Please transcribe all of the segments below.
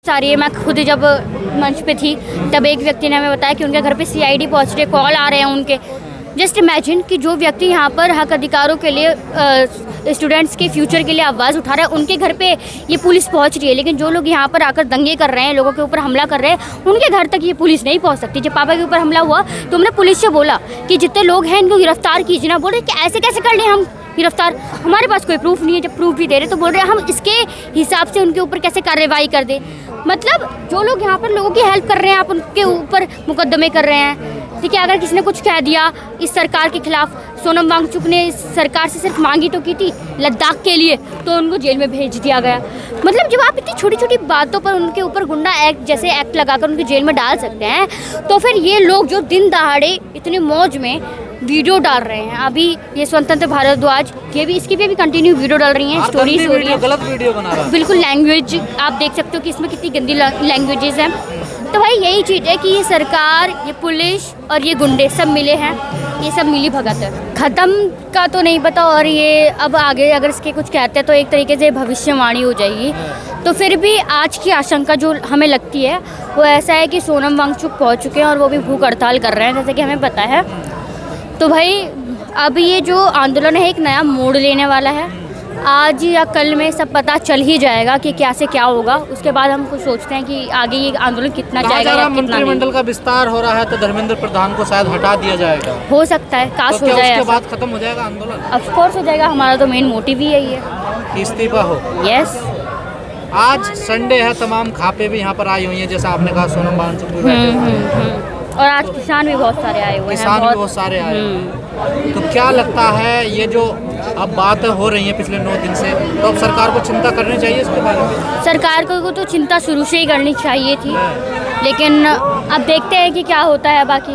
सारी है। मैं खुद जब मंच पे थी तब एक व्यक्ति ने हमें बताया कि उनके घर पे सीआईडी पहुंच रही है, कॉल आ रहे हैं उनके। जस्ट इमेजिन कि जो व्यक्ति यहाँ पर हक अधिकारों के लिए स्टूडेंट्स के फ्यूचर के लिए आवाज़ उठा रहा है, उनके घर पे ये पुलिस पहुंच रही है। लेकिन जो लोग यहाँ पर आकर दंगे कर रहे हैं, लोगों के ऊपर हमला कर रहे हैं, उनके घर तक ये पुलिस नहीं पहुँच सकती। जब पापा के ऊपर हमला हुआ तो हमने पुलिस से बोला कि जितने लोग हैं इनको गिरफ्तार कीजिए ना। बोल रहे कि ऐसे कैसे कर लें हम गिरफ्तार, हमारे पास कोई प्रूफ नहीं है। जब प्रूफ भी दे रहे तो बोल रहे हैं हम इसके हिसाब से उनके ऊपर कैसे कार्रवाई कर दें। मतलब जो लोग यहाँ पर लोगों की हेल्प कर रहे हैं, आप उनके ऊपर मुकदमे कर रहे हैं। ठीक है, अगर किसी ने कुछ कह दिया इस सरकार के खिलाफ, सोनम वांगचुक ने इस सरकार से सिर्फ मांगी तो की थी लद्दाख के लिए, तो उनको जेल में भेज दिया गया। मतलब जब आप इतनी छोटी छोटी बातों पर उनके ऊपर गुंडा एक्ट जैसे एक्ट लगाकर उनके जेल में डाल सकते हैं, तो फिर ये लोग जो दिन दहाड़े इतने मौज में वीडियो डाल रहे हैं, अभी ये स्वतंत्र भारद्वाज ये भी इसकी भी अभी कंटिन्यू वीडियो डाल रही हैं, स्टोरीज हो रही है, गलत वीडियो बना रहा है। बिल्कुल लैंग्वेज आप देख सकते हो कि इसमें कितनी गंदी लैंग्वेजेस हैं। तो भाई यही चीज़ है कि ये सरकार, ये पुलिस और ये गुंडे सब मिले हैं, ये सब मिली भगत है। ख़त्म का तो नहीं पता, और ये अब आगे अगर इसके कुछ कहते हैं तो एक तरीके से भविष्यवाणी हो जाएगी। तो फिर भी आज की आशंका जो हमें लगती है वो ऐसा है कि सोनम वांगचुक पहुँच चुके हैं और वो भी भूख हड़ताल कर रहे हैं, जैसे कि हमें पता है। तो भाई अब ये जो आंदोलन है एक नया मोड़ लेने वाला है। आज या कल में सब पता चल ही जाएगा कि क्या से क्या होगा। उसके बाद हम कुछ सोचते हैं कि आगे ये आंदोलन कितना जाएगा या कितना नहीं। मंत्रिमंडल का विस्तार हो रहा है तो धर्मेंद्र प्रधान को शायद हटा दिया जाएगा। हो सकता है, काश तो हो जाए। उसके बाद खत्म हो जाएगा आंदोलन? ऑफ कोर्स हो जाएगा, हमारा तो मेन मोटिव ही यही है कि इस्तीफा हो। यस। आज संडे है, तमाम खापे भी यहाँ पर आई हुई हैं, जैसा आपने कहा सोनम वांगचुक भी बैठे हुए हैं। और आज किसान भी बहुत सारे आए हुए हैं। किसान भी बहुत सारे आए हैं। तो क्या लगता है ये जो अब बात हो रही है पिछले 9 दिन से, तो अब सरकार को चिंता करनी चाहिए इसके बारे में? सरकार को तो चिंता शुरू से ही करनी चाहिए थी, लेकिन अब देखते हैं कि क्या होता है बाकी।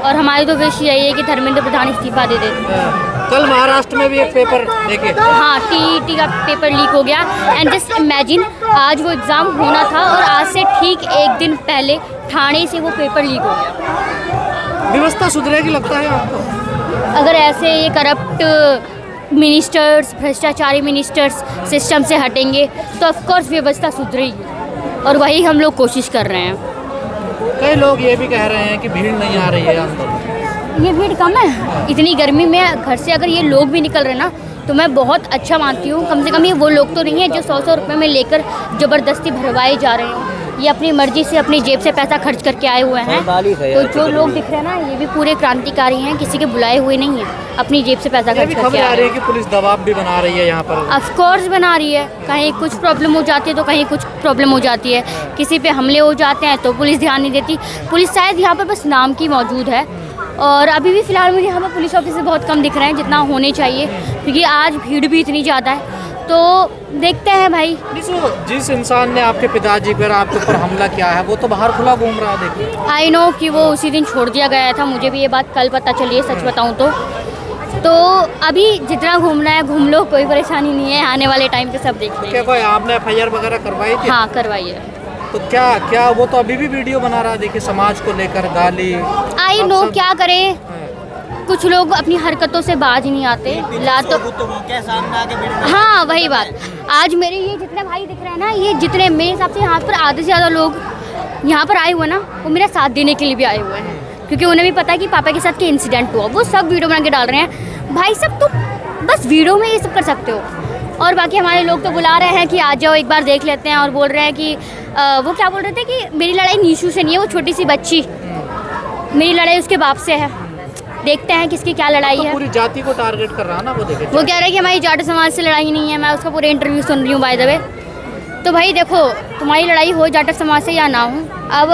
और हमारी तो विश यही है कि धर्मेंद्र प्रधान इस्तीफा दे देते। कल महाराष्ट्र में भी एक पेपर देखे, हाँ, टीईटी का पेपर लीक हो गया। एंड जस्ट इमेजिन आज वो एग्ज़ाम होना था और आज से ठीक एक दिन पहले ठाणे से वो पेपर लीक हो गया। व्यवस्था सुधरेगी लगता है आपको? अगर ऐसे ये करप्ट मिनिस्टर्स, भ्रष्टाचारी मिनिस्टर्स सिस्टम से हटेंगे तो ऑफकोर्स व्यवस्था सुधरेगी, और वही हम लोग कोशिश कर रहे हैं। कई लोग ये भी कह रहे हैं कि भीड़ नहीं आ रही है आंदोलन। ये भीड़ कम है, इतनी गर्मी में घर से अगर ये लोग भी निकल रहे हैं ना, तो मैं बहुत अच्छा मानती हूँ। कम से कम ये वो लोग तो नहीं है जो 100-100 रुपये में लेकर ज़बरदस्ती भरवाए जा रहे हैं। ये अपनी मर्जी से अपनी जेब से पैसा खर्च करके आए हुए हैं। तो जो लोग दिख रहे हैं ना, ये भी पूरे क्रांतिकारी हैं, किसी के बुलाए हुए नहीं हैं, अपनी जेब से पैसा खर्च करके आ रहे हैं। कि पुलिस दबाव भी बना रही है यहाँ पर। ऑफ कोर्स बना रही है, कहीं कुछ प्रॉब्लम हो जाती है तो कहीं कुछ प्रॉब्लम हो जाती है। किसी पे हमले हो जाते हैं तो पुलिस ध्यान नहीं देती। पुलिस शायद यहाँ पर बस नाम की मौजूद है, और अभी भी फ़िलहाल मुझे यहाँ पर पुलिस ऑफिसर बहुत कम दिख रहे हैं जितना होने चाहिए, क्योंकि आज भीड़ भी इतनी ज़्यादा है। तो देखते हैं भाई। जिस इंसान ने आपके पिताजी पर आपके ऊपर हमला किया है वो तो बाहर खुला घूम रहा है, देखिए। आई नो कि वो उसी दिन छोड़ दिया गया था, मुझे भी ये बात कल पता चली है, सच बताऊँ तो अभी जितना घूमना है घूम लो, कोई परेशानी नहीं है। आने वाले टाइम पे सब देख लेंगे। क्या कोई आपने FIR वगैरह करवाई थी? हाँ, करवाई है। तो क्या वो तो अभी भी वीडियो बना रहा है, देखिए, समाज को लेकर गाली। आई नो, क्या करें, कुछ लोग अपनी हरकतों से बाज नहीं आते। हाँ, वही बात। आज मेरे ये जितने भाई दिख रहे हैं ना, ये जितने मेरे हिसाब से यहाँ पर आधे से ज़्यादा लोग यहाँ पर आए हुए ना, वो मेरा साथ देने के लिए भी आए हुए हैं, क्योंकि उन्हें भी पता है कि पापा के साथ क्या इंसिडेंट हुआ। वो सब वीडियो बना के डाल रहे हैं। भाई सब तुम बस वीडियो में ये सब कर सकते हो, और बाकी हमारे लोग तो बुला रहे हैं कि आ जाओ एक बार देख लेते हैं, और बोल रहे हैं कि वो क्या बोल रहे थे कि मेरी लड़ाई नीशू से नहीं है, वो छोटी सी बच्ची, मेरी लड़ाई उसके बाप से है। देखते हैं किसकी क्या लड़ाई है। पूरी जाति को टारगेट कर रहा है ना, वो देखे। वो कह रहे हैं कि हमारी जाट समाज से लड़ाई नहीं है। मैं उसका पूरे इंटरव्यू सुन रही हूँ बाय द वे। तो भाई देखो, तुम्हारी लड़ाई हो जाट समाज से या ना हो, अब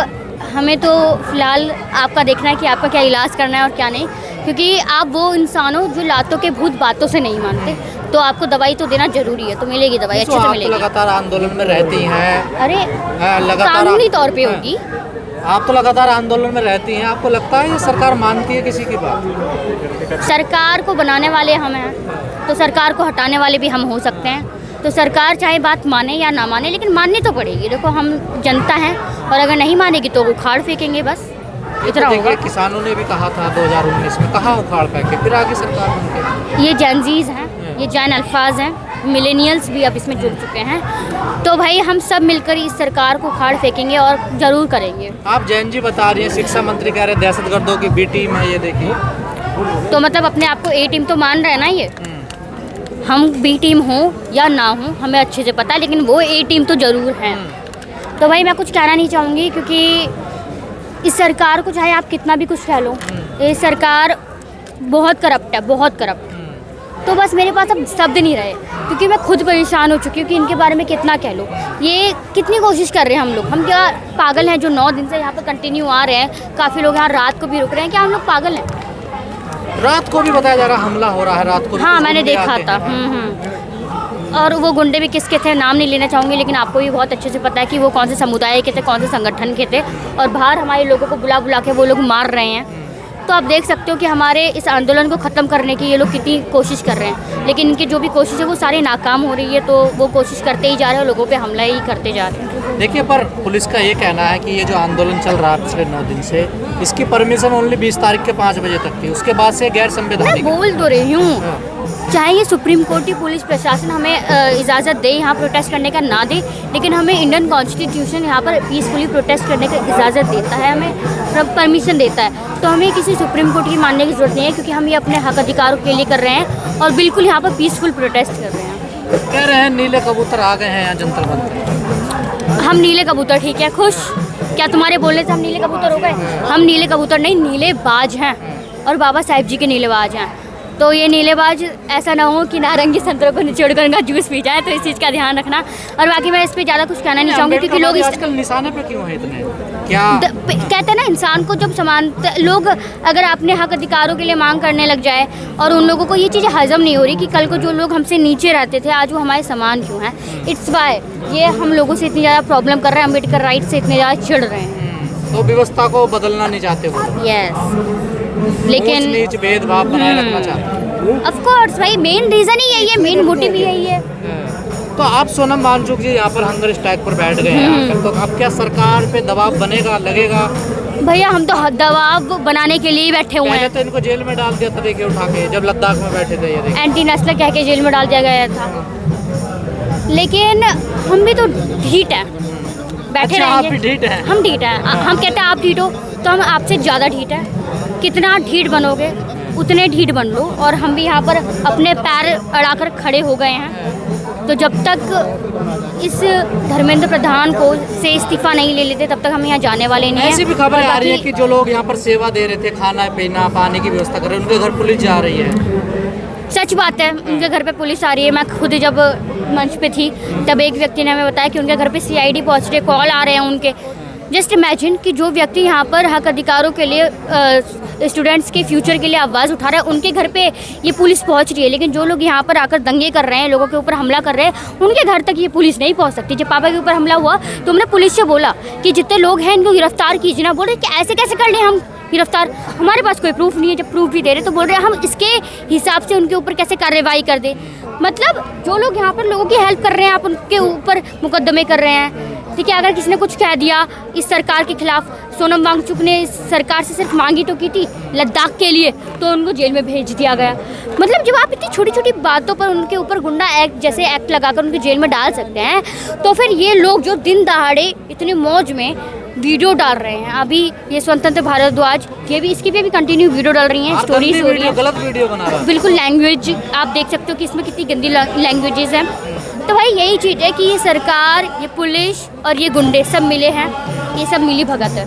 हमें तो फिलहाल आपका देखना है कि आपका क्या इलाज करना है और क्या नहीं, क्योंकि आप वो इंसान हो जो लातों के भूत बातों से नहीं मानते। तो आपको दवाई तो देना जरूरी है, तो मिलेगी दवाई, अच्छे से मिलेगी। लगातार आंदोलन में रहती हैं। अरे लगातार कानूनी तौर पे होगी। आप तो लगातार आंदोलन में रहती हैं, आपको लगता है ये सरकार मानती है किसी की बात? सरकार को बनाने वाले हम हैं, तो सरकार को हटाने वाले भी हम हो सकते हैं। तो सरकार चाहे बात माने या ना माने, लेकिन माननी तो पड़ेगी। देखो, हम जनता हैं, और अगर नहीं मानेगी तो उखाड़ फेंकेंगे, बस इतना होगा। किसानों ने भी कहा था 2019 में, कहाँ उखाड़ फेंके, फिर आगे सरकार बनके। ये जेनजीज हैं, ये जैन अल्फाज हैं, मिलेनियल्स भी अब इसमें जुड़ चुके हैं। तो भाई हम सब मिलकर इस सरकार को उखाड़ फेंकेंगे और ज़रूर करेंगे। आप जैन जी बता रही हैं, शिक्षा मंत्री कह रहे हैं दहशतगर्दों की बी टीम है, ये देखिए। तो मतलब अपने आप को ए टीम तो मान रहे हैं ना ये। हम बी टीम हो या ना हो हमें अच्छे से पता है, लेकिन वो ए टीम तो ज़रूर हैं। तो भाई मैं कुछ कहना नहीं चाहूँगी, क्योंकि इस सरकार को चाहे आप कितना भी कुछ कह लो, ये सरकार बहुत करप्ट है, बहुत करप्ट। तो बस मेरे पास अब शब्द नहीं रहे, क्योंकि मैं खुद परेशान हो चुकी हूँ कि इनके बारे में कितना कह लो। ये कितनी कोशिश कर रहे हैं हम लोग, हम क्या पागल हैं जो 9 दिन से यहाँ पर कंटिन्यू आ रहे हैं। काफ़ी लोग यहाँ रात को भी रुक रहे हैं, क्या हम लोग पागल हैं? रात को भी बताया जा रहा हमला हो रहा है, रात को भी हाँ कुछ मैंने गुंडे देखा आते था। हैं। और वो गुंडे भी किसके थे नाम नहीं लेना चाहूँगी, लेकिन आपको भी बहुत अच्छे से पता है कि वो कौन से समुदाय के थे, कौन से संगठन के थे, और बाहर हमारे लोगों को बुला बुला के वो लोग मार रहे हैं। तो आप देख सकते हो कि हमारे इस आंदोलन को ख़त्म करने की ये लोग कितनी कोशिश कर रहे हैं, लेकिन इनकी जो भी कोशिश है वो सारी नाकाम हो रही है। तो वो कोशिश करते ही जा रहे हैं, लोगों पे हमला ही करते जा रहे हैं। देखिए, पर पुलिस का ये कहना है कि ये जो आंदोलन चल रहा है पिछले 9 दिन से, इसकी परमिशन ओनली 20 तारीख के 5 बजे तक थी, उसके बाद से गैर मैं संवैधानिक। बोल तो रही हूँ, चाहे ये सुप्रीम कोर्ट की पुलिस प्रशासन हमें इजाज़त दे यहाँ प्रोटेस्ट करने का ना दे, लेकिन हमें इंडियन कॉन्स्टिट्यूशन यहाँ पर पीसफुली प्रोटेस्ट करने का इजाज़त देता है, हमें परमिशन देता है। तो हमें किसी सुप्रीम कोर्ट की मानने की ज़रूरत नहीं है, क्योंकि हम ये अपने हक अधिकारों के लिए कर रहे हैं और बिल्कुल यहाँ पर पीसफुल प्रोटेस्ट कर रहे हैं। कह रहे हैं नीले कबूतर आ गए हैं यहाँ जंतर मंतर। हम नीले कबूतर, ठीक है, खुश। क्या तुम्हारे बोलने से हम नीले कबूतर हो गए? हम नीले कबूतर नहीं, नीले बाज हैं, और बाबा साहेब जी के नीले बाज हैं। तो ये नीलेबाज ऐसा ना हो कि नारंगी संतरों को निचोड़ कर उनका जूस पी जाए, तो इस चीज़ का ध्यान रखना। और बाकी मैं इस पर ज़्यादा कुछ कहना नहीं चाहूँगी, क्योंकि लोग आजकल निशाने पे क्यों है इतने? क्या कहते हैं ना, इंसान को जब समान लोग अगर अपने हक अधिकारों के लिए मांग करने लग जाए और उन लोगों को ये चीज़ हजम नहीं हो रही कि कल को जो लोग हमसे नीचे रहते थे आज वो हमारे समान क्यों हैं, इट्स वाई ये हम लोगों से इतनी ज़्यादा प्रॉब्लम कर रहे हैं, अम्बेडकर राइट से इतने ज़्यादा चिढ़ रहे हैं। तो व्यवस्था को बदलना नहीं चाहते वो, यस, लेकिन नीच भेदभाव बनाए रखना चाहते हैं। ऑफ कोर्स भाई, मेन रीज़न ही यही है, मेन मोटिव ही यही है। तो आप सोनम वांगचुक जी यहाँ पर हंगर स्ट्राइक पर बैठ गए हैं आकर, तो अब क्या सरकार पे दबाव बनेगा, लगेगा? भैया हम तो दबाव बनाने के लिए ही बैठे हुए पहले हैं। तो इनको जेल में डाल दिया था, देखिए उठा के, जब लद्दाख में बैठे थे ये देखिए। एंटी नेशनल कह के जेल में डाल दिया गया था, लेकिन हम भी तो ढीठ हैं, बैठे अच्छा, आप रहेंगे। भी ढीठ हैं? हम ढीठ हैं। हम कहते हैं आप ढीठ हो, तो हम आपसे ज़्यादा ढीठ हैं। कितना ढीठ बनोगे उतने ढीठ बन लो, और हम भी यहाँ पर अपने पैर अड़ाकर खड़े हो गए हैं। तो जब तक इस धर्मेंद्र प्रधान को से इस्तीफा नहीं ले लेते तब तक हम यहाँ जाने वाले नहीं हैं। ऐसी भी खबरें आ रही है कि जो लोग यहाँ पर सेवा दे रहे थे, खाना पीना पानी की व्यवस्था कर रहे हैं, उनके घर पुलिस जा रही है। सच बात है, उनके घर पे पुलिस आ रही है। मैं खुद जब मंच पे थी तब एक व्यक्ति ने हमें बताया कि उनके घर पे CID पहुँच रहे, कॉल आ रहे हैं उनके। जस्ट इमेजिन कि जो व्यक्ति यहाँ पर हक अधिकारों के लिए स्टूडेंट्स के फ्यूचर के लिए आवाज़ उठा रहा है, उनके घर पे ये पुलिस पहुँच रही है। लेकिन जो लोग यहाँ पर आकर दंगे कर रहे हैं, लोगों के ऊपर हमला कर रहे हैं, उनके घर तक ये पुलिस नहीं पहुँच सकती। जब पापा के ऊपर हमला हुआ तो हमने पुलिस से बोला कि जितने लोग हैं इनको गिरफ्तार कीजिए ना। बोल रहे कि ऐसे कैसे कर लें हम गिरफ्तार, हमारे पास कोई प्रूफ नहीं है। जब प्रूफ भी दे रहे तो बोल रहे हैं हम इसके हिसाब से उनके ऊपर कैसे कार्रवाई कर दें। मतलब जो लोग यहाँ पर लोगों की हेल्प कर रहे हैं, आप उनके ऊपर मुकदमे कर रहे हैं। ठीक है, अगर किसी ने कुछ कह दिया इस सरकार के खिलाफ, सोनम वांगचुक ने इस सरकार से सिर्फ मांगी तो की थी लद्दाख के लिए, तो उनको जेल में भेज दिया गया। मतलब जब आप इतनी छोटी छोटी बातों पर उनके ऊपर गुंडा एक्ट जैसे एक्ट लगाकर उनको जेल में डाल सकते हैं, तो फिर ये लोग जो दिन दहाड़े इतनी मौज में वीडियो डाल रहे हैं, अभी ये स्वतंत्र भारद्वाज ये भी इसकी भी कंटिन्यू वीडियो डाल रही हैं, स्टोरीज हो रही है, गलत वीडियो बना रहा है। बिल्कुल लैंग्वेज आप देख सकते हो कि इसमें कितनी गंदी लैंग्वेजेस हैं। तो भाई यही चीज़ है कि ये सरकार, ये पुलिस और ये गुंडे सब मिले हैं, ये सब मिली भगत है।